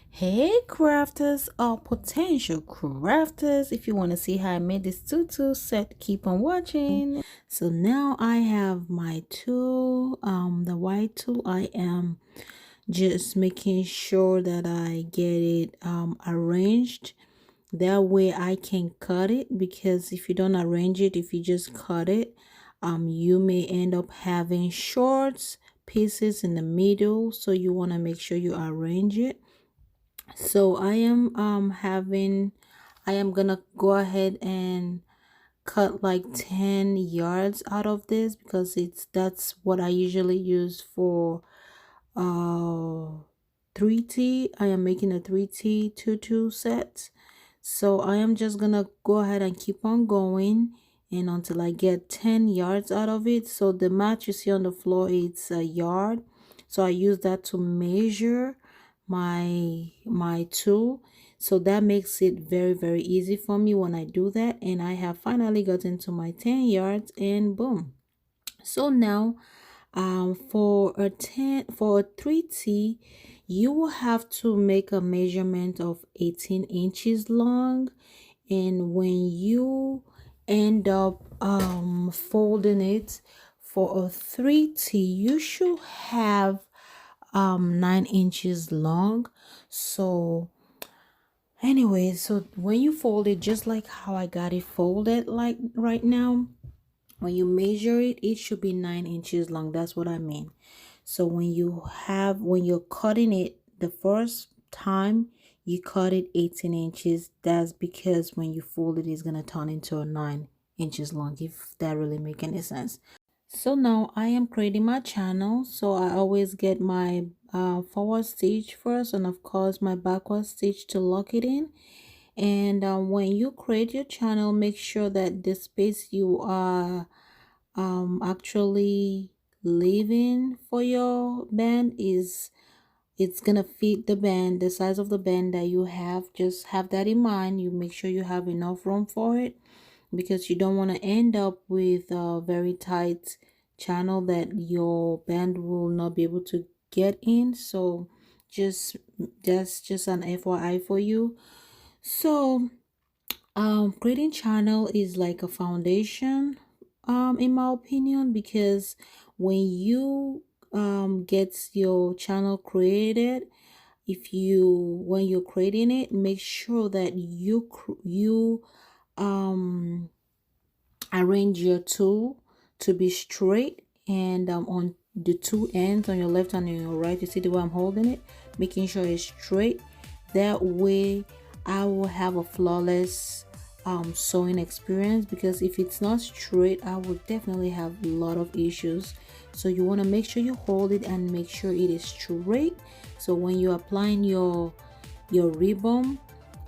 Hey crafters or potential crafters, if you want to see how I made this tutu set, keep on watching. So now I have my tool, the white tool. I am just making sure that I get it arranged, that way I can cut it, because if you don't arrange it, if you just cut it, you may end up having short pieces in the middle. So you want to make sure you arrange it. So I am gonna go ahead and cut like 10 yards out of this, because that's what I usually use for uh 3T. I am making a 3T tutu set. So I am just gonna go ahead and keep on going and until I get 10 yards out of it. So the mat you see on the floor, it's a yard, so I use that to measure my tool. So that makes it very easy for me when I do that. And I have finally gotten to my 10 yards, and boom. So now for a 3T, you will have to make a measurement of 18 inches long. And when you end up folding it for a 3T, you should have 9 inches long. So anyway, so when you fold it, just like how I got it folded like right now, when you measure it, it should be 9 inches long. That's what I mean. So when you're cutting it the first time, you cut it 18 inches, that's because when you fold it, it's gonna turn into a 9 inches long, if that really make any sense. So now I am creating my channel. So I always get my forward stitch first, and of course my backward stitch to lock it in. And when you create your channel, make sure that the space you are actually leaving for your band it's gonna fit the band, the size of the band that you have. Just have that in mind. You make sure you have enough room for it, because you don't want to end up with a very tight channel that your band will not be able to get in. So that's just an FYI for you. So creating channel is like a foundation in my opinion, because when you get your channel created, when you're creating it, make sure that you arrange your tool to be straight, and on the two ends, on your left and on your right, you see the way I'm holding it, making sure it's straight. That way I will have a flawless sewing experience, because if it's not straight, I will definitely have a lot of issues. So you want to make sure you hold it and make sure it is straight. So when you're applying your ribbon,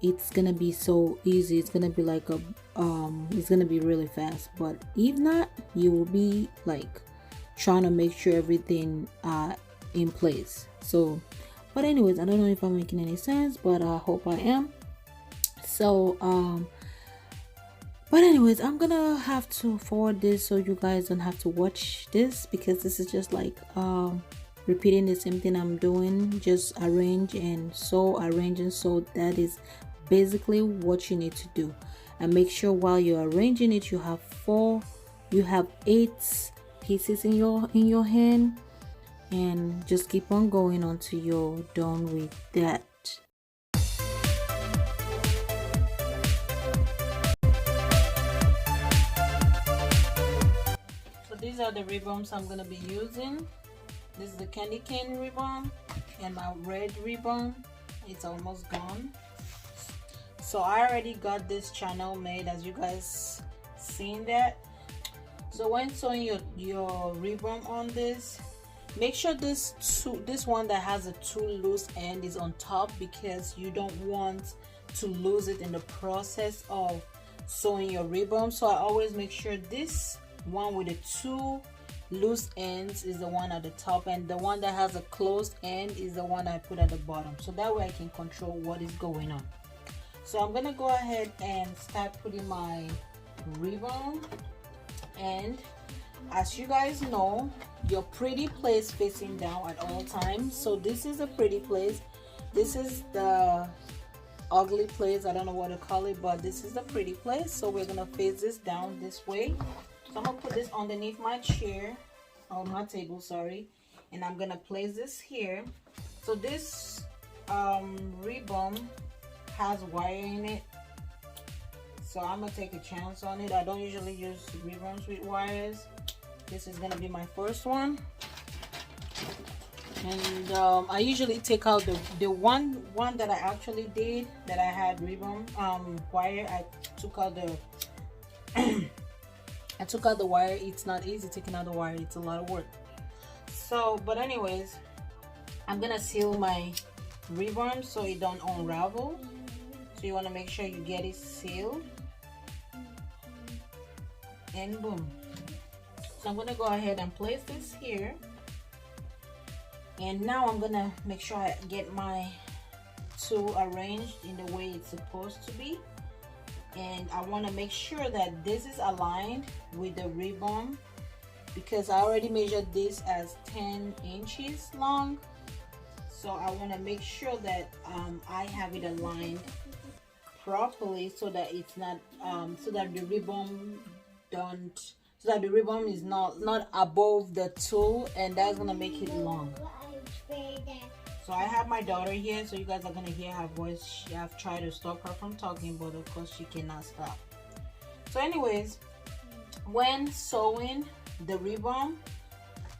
it's gonna be so easy. It's gonna be like a it's gonna be really fast. But if not, you will be like trying to make sure everything in place. So but anyways, I don't know if I'm making any sense, but I hope I am. So but anyways, I'm gonna have to forward this so you guys don't have to watch this, because this is just like repeating the same thing I'm doing, just arrange and sew, arrange and sew. That is basically what you need to do. And make sure while you're arranging it, you have 8 pieces in your hand, and just keep on going until you're done with that. So these are the ribbons I'm gonna be using. This is the candy cane ribbon, and my red ribbon, it's almost gone. So I already got this channel made, as you guys seen that. So when sewing your ribbon on this, make sure this one that has a two loose end is on top, because you don't want to lose it in the process of sewing your ribbon. So I always make sure this one with the two loose ends is the one at the top, and the one that has a closed end is the one I put at the bottom, so that way I can control what is going on. So I'm gonna go ahead and start putting my ribbon. And as you guys know, your pretty place facing down at all times. So this is a pretty place. this is the ugly place. I don't know what to call it, but this is the pretty place. So we're gonna face this down this way. So I'm gonna put this underneath my chair, or my table, sorry, and I'm gonna place this here. So this ribbon has wire in it, so I'm gonna take a chance on it. I don't usually use ribbons with wires. This is gonna be my first one. And I usually take out the one that I actually did that I had ribbon wire. I took out the I took out the wire. It's not easy taking out the wire, it's a lot of work. So but anyways, I'm gonna seal my ribbon so it don't unravel. So you want to make sure you get it sealed, and boom. So I'm gonna go ahead and place this here. And now I'm gonna make sure I get my tool arranged in the way it's supposed to be. And I want to make sure that this is aligned with the ribbon, because I already measured this as 10 inches long. So I want to make sure that I have it aligned properly, so that it's not so that the ribbon is not above the tool, and that's gonna make it long. So I have my daughter here, so you guys are gonna hear her voice. I've tried to stop her from talking, but of course she cannot stop. So anyways, when sewing the ribbon,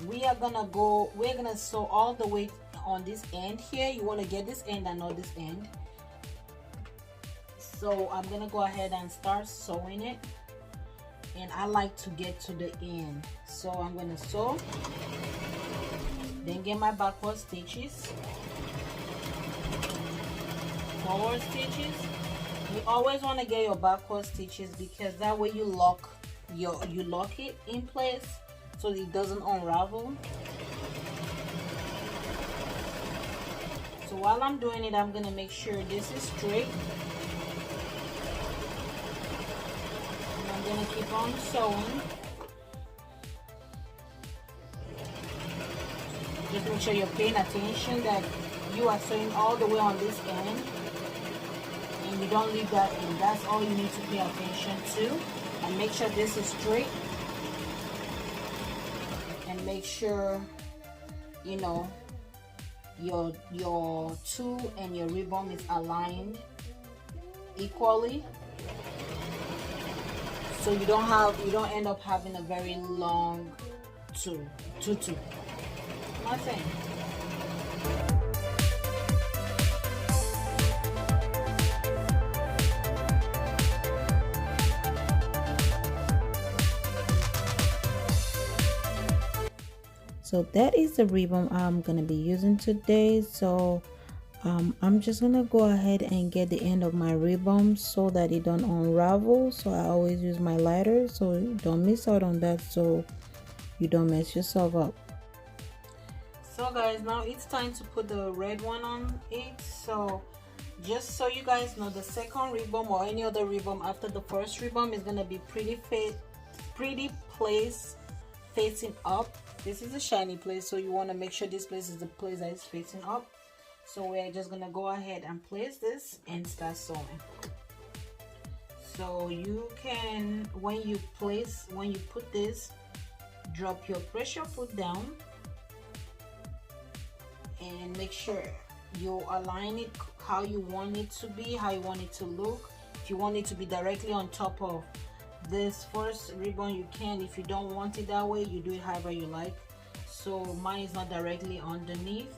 we're gonna sew all the way on this end here. You want to get this end and not this end. So I'm gonna go ahead and start sewing it, and I like to get to the end. So I'm gonna sew, then get my backward stitches, forward stitches. You always want to get your backward stitches, because that way you lock it in place so it doesn't unravel. So while I'm doing it, I'm gonna make sure this is straight. I'm gonna keep on sewing. Just make sure you're paying attention that you are sewing all the way on this end, and you don't leave that in. That's all you need to pay attention to. And make sure this is straight, and make sure you know your tool and your ribbon is aligned equally, so you don't end up having a very long tutu. Nothing. So that is the ribbon I'm gonna be using today. So I'm just gonna go ahead and get the end of my ribbon so that it don't unravel. So I always use my lighter, so don't miss out on that, so you don't mess yourself up. So guys, now it's time to put the red one on it. So just so you guys know, the second ribbon or any other ribbon after the first ribbon is gonna be pretty place facing up. This is a shiny place, so you want to make sure this place is the place that is facing up. So we're just gonna go ahead and place this and start sewing. So you can, when you put this, drop your pressure foot down and make sure you align it how you want it to be, how you want it to look. If you want it to be directly on top of this first ribbon, you can. If you don't want it that way, you do it however you like. So mine is not directly underneath,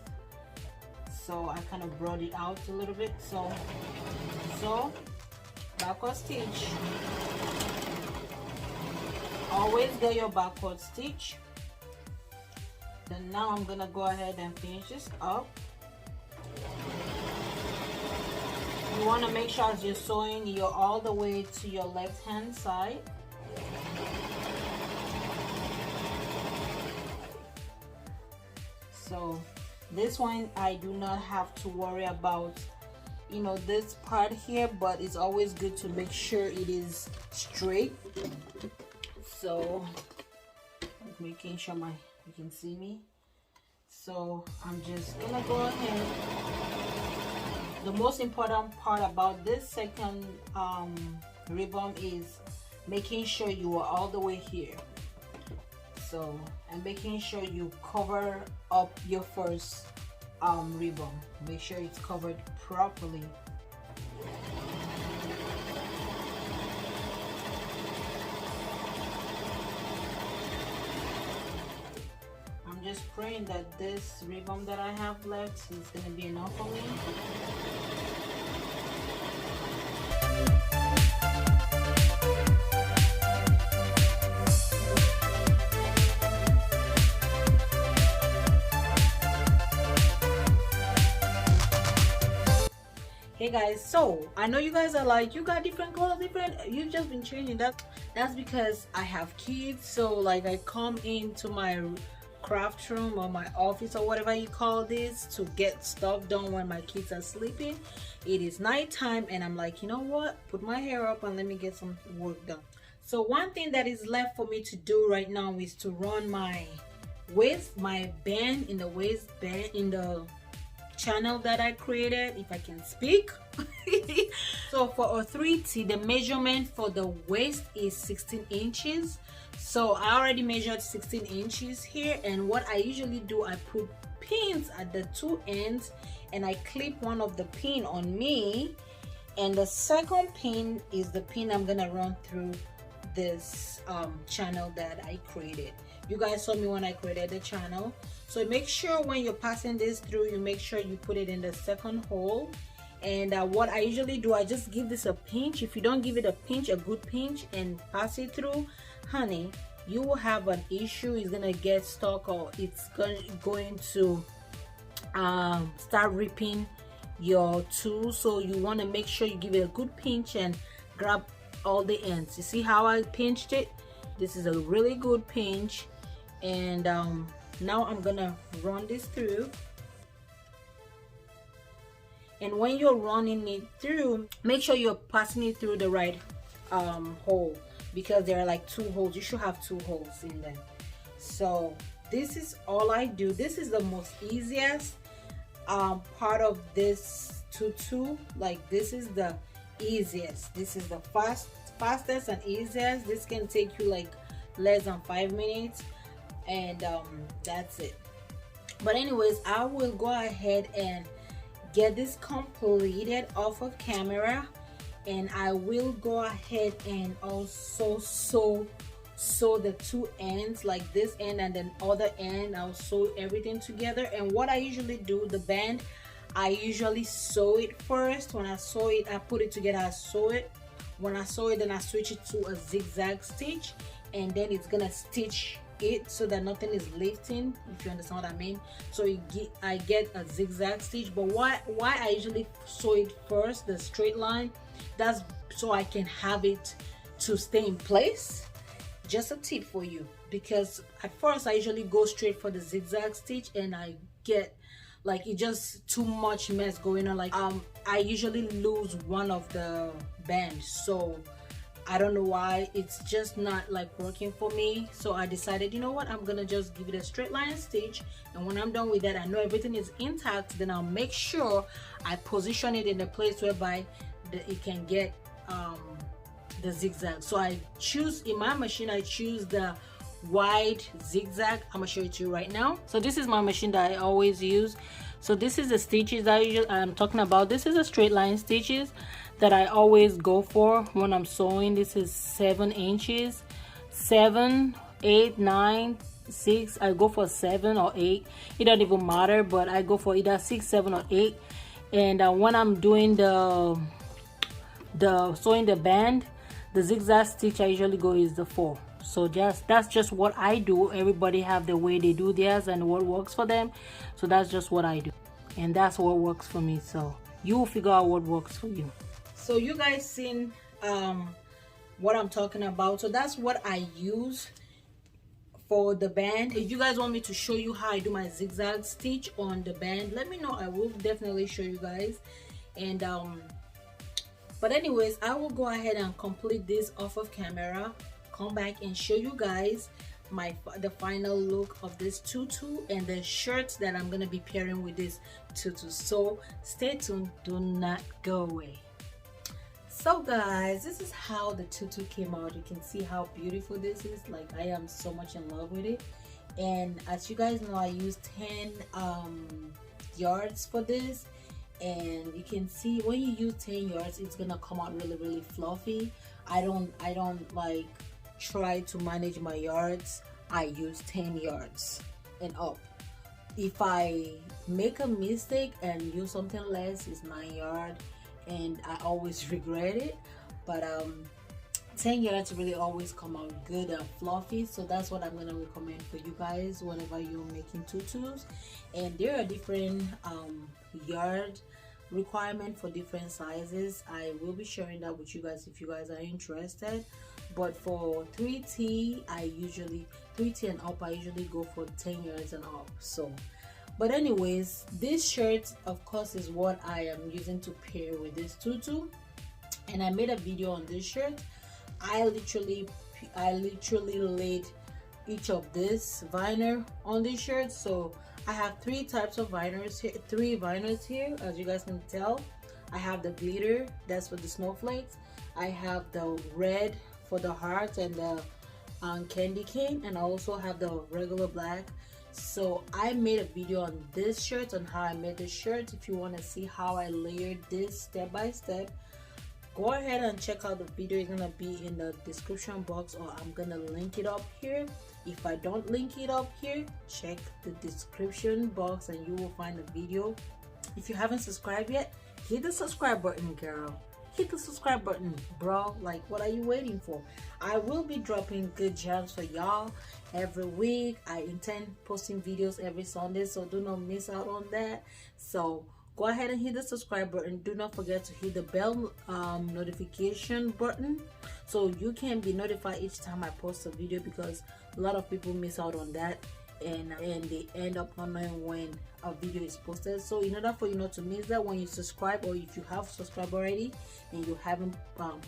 so I kind of brought it out a little bit. So backward stitch, always get your backward stitch. Then now I'm gonna go ahead and finish this up. You want to make sure as you're sewing, you're all the way to your left hand side. So this one I do not have to worry about, you know, this part here, but it's always good to make sure it is straight. So making sure you can see me. So I'm just gonna go ahead The most important part about this second ribbon is making sure you are all the way here. So, and making sure you cover up your first ribbon. Make sure it's covered properly. I'm just praying that this ribbon that I have left is going to be enough for me. Hey guys, so I know you guys are like, you got different colors, you've just been changing. That's because I have kids. So like, I come into my craft room or my office or whatever you call this to get stuff done when my kids are sleeping. It is nighttime and I'm like, you know what, put my hair up and let me get some work done. So one thing that is left for me to do right now is to run my band in the waistband in the channel that I created, if I can speak. So for a 3T, the measurement for the waist is 16 inches. So I already measured 16 inches here, and what I usually do, I put pins at the two ends and I clip one of the pin on me, and the second pin is the pin I'm gonna run through this channel that I created. You guys saw me when I created the channel. So make sure when you're passing this through, you make sure you put it in the second hole. And what I usually do, I just give this a pinch. If you don't give it a pinch, a good pinch, and pass it through, honey, you will have an issue. It's gonna get stuck, or it's going to start ripping your tool. So you want to make sure you give it a good pinch and grab all the ends. You see how I pinched it? This is a really good pinch. And now I'm gonna run this through. And when you're running it through, make sure you're passing it through the right hole, because there are like two holes. You should have two holes in them. So this is all I do. This is the most easiest part of this tutu. Like, this is the easiest. This is the fastest and easiest. This can take you like less than 5 minutes, and that's it. But anyways, I will go ahead and get this completed off of camera, and I will go ahead and also sew the two ends, like this end and then other end. I'll sew everything together. And what I usually do, the band, I usually sew it first. When I sew it, I put it together, I sew it. When I sew it, then I switch it to a zigzag stitch, and then it's gonna stitch it so that nothing is lifting, if you understand what I mean. So I get a zigzag stitch. But why I usually sew it first, the straight line, that's so I can have it to stay in place. Just a tip for you, because at first I usually go straight for the zigzag stitch and I get like, it just too much mess going on. Like I usually lose one of the bands, so I don't know why, it's just not like working for me. So I decided, you know what, I'm gonna just give it a straight line stitch, and when I'm done with that, I know everything is intact, then I'll make sure I position it in a place whereby it can get the zigzag. So I choose, in my machine, I choose the wide zigzag. I'm gonna show it to you right now. So this is my machine that I always use. So this is the stitches that I'm talking about. This is a straight line stitches that I always go for when I'm sewing. This is 7 inches, 7, 8, 9, 6. I go for 7 or 8. It doesn't even matter, but I go for either 6, 7, or 8. And when I'm doing the sewing the band, the zigzag stitch I usually go is the 4. So that's just what I do. Everybody have the way they do theirs and what works for them. So that's just what I do, and that's what works for me. So you will figure out what works for you. So you guys seen what I'm talking about. So that's what I use for the band. If you guys want me to show you how I do my zigzag stitch on the band, let me know. I will definitely show you guys. And but anyways, I will go ahead and complete this off of camera, come back and show you guys the final look of this tutu and the shirts that I'm gonna be pairing with this tutu. So stay tuned, do not go away. So guys, this is how the tutu came out. You can see how beautiful this is. Like, I am so much in love with it. And as you guys know, I used 10 yards for this, and you can see when you use 10 yards, it's gonna come out really fluffy. I don't like try to manage my yards. I use 10 yards and up. If I make a mistake and use something less, it's 9 yard, and I always regret it. But 10 yards really always come out good and fluffy, so that's what I'm gonna recommend for you guys whenever you're making tutus. And there are different yard requirement for different sizes. I will be sharing that with you guys if you guys are interested. But for 3T, 3T and up, I usually go for 10 yards and up. So, but anyways, this shirt of course is what I am using to pair with this tutu, and I made a video on this shirt. I literally laid each of this vinyl on this shirt. So I have three types of vinyls here, three vinyls here, as you guys can tell. I have the glitter, that's for the snowflakes. I have the red for the hearts and the candy cane, and I also have the regular black. So I made a video on this shirt, on how I made this shirt. If you want to see how I layered this step by step, go ahead and check out the video. It's gonna be in the description box, or I'm gonna link it up here. If I don't link it up here, check the description box and you will find the video. If you haven't subscribed yet, hit the subscribe button, girl. Hit the subscribe button, bro. Like, what are you waiting for? I will be dropping good gems for y'all every week. I intend posting videos every Sunday, so do not miss out on that. So go ahead and hit the subscribe button. Do not forget to hit the bell notification button so you can be notified each time I post a video, because a lot of people miss out on that, and they end up not knowing when a video is posted. So in order for you not to miss that, when you subscribe, or if you have subscribed already and you haven't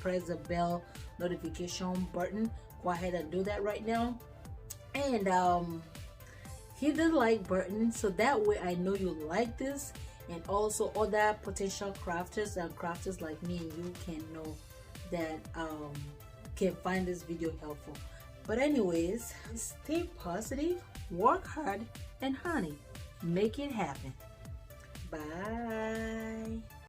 pressed the bell notification button, go ahead and do that right now. And hit the like button so that way I know you like this, and also other potential crafters and crafters like me and you can know that can find this video helpful. But anyways, stay positive, work hard, and honey, make it happen. Bye.